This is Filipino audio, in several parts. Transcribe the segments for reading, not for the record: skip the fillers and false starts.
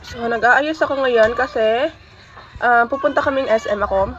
So, nag-aayos ako ngayon kasi pupunta kaming SM ako.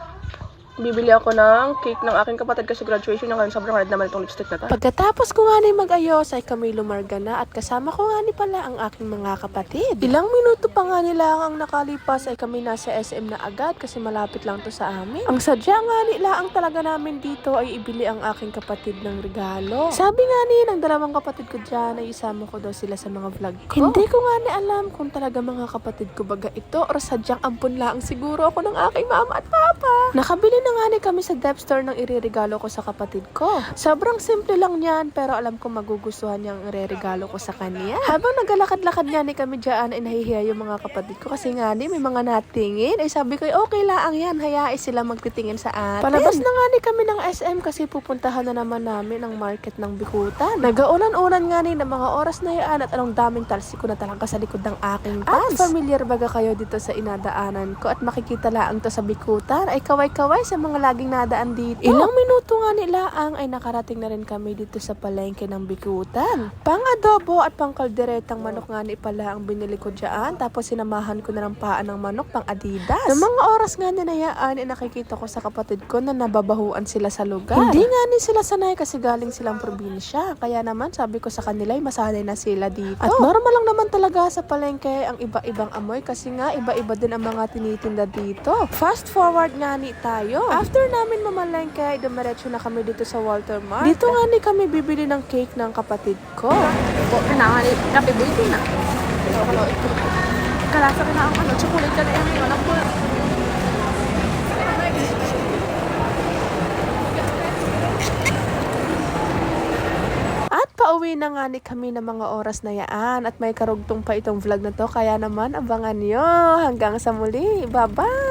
Bibili ako ng cake ng aking kapatid kasi graduation na ngayon. Sobrang hard naman itong lipstick na to. Pagkatapos ko nga ni mag-ayos ay kami lumarga na at kasama ko nga ni pala ang aking mga kapatid. Ilang minuto pa nga nila ang nakalipas ay kami nasa SM na agad kasi malapit lang to sa amin. Ang sadya nga nila ang talaga namin dito ay ibili ang aking kapatid ng regalo. Sabi nga ni ng dalawang kapatid ko dyan ay isama ko daw sila sa mga vlog ko. Hindi ko nga ni alam kung talaga mga kapatid ko baga ito or sadyang ampun lang siguro ako ng aking mama at papa. Nakabili na nga ni kami sa dep store ng ireregalo ko sa kapatid ko. Sobrang simple lang yan pero alam ko magugustuhan niya ang ireregalo ko sa kanya. Habang naglalakad-lakad nga ni kami dyan ay nahihiya yung mga kapatid ko kasi nga ni may mga natingin. Ay sabi ko okay lang yan, hayaan sila magtitingin sa atin. Palabas na nga ni kami ng SM kasi pupuntahan na naman namin ang market ng Bikutan. Nagaunan-unan nga ni ng mga oras na yan at anong daming talsiko na talaga sa likod ng aking pants. At familiar baga kayo dito sa inadaanan ko at makikita lang to sa Bikutan ay kaway-kaway sa mga laging nadaan dito. Ilang minuto nga nila ang ay nakarating na rin kami dito sa palengke ng Bikutan. Pang adobo at pang kalderetang manok nga ni pala ang binili ko dyan. Tapos sinamahan ko na ng paan ng manok pang Adidas. Sa mga oras nga na nayaan ay nakikita ko sa kapatid ko na nababahuan sila sa lugar. Hindi nga ni sila sanay kasi galing silang probinsya. Kaya naman sabi ko sa kanila ay masanay na sila dito. At normal lang naman talaga sa palengke ang iba-ibang amoy kasi nga iba-iba din ang mga tinitinda dito. Fast forward nga ni tayo. After namin mamalengke, dumiretso na kami dito sa Walter Mart. Dito nga ni kami bibili ng cake ng kapatid ko. Po, kailangan napibuti na. Kalau ito. Kalasa ka na ang chocolate ka na yung ngayon. Ako. At pauwi na nga ni kami ng mga oras na yaan at may karugtong pa itong vlog na to kaya naman abangan nyo hanggang sa muli. Bye-bye!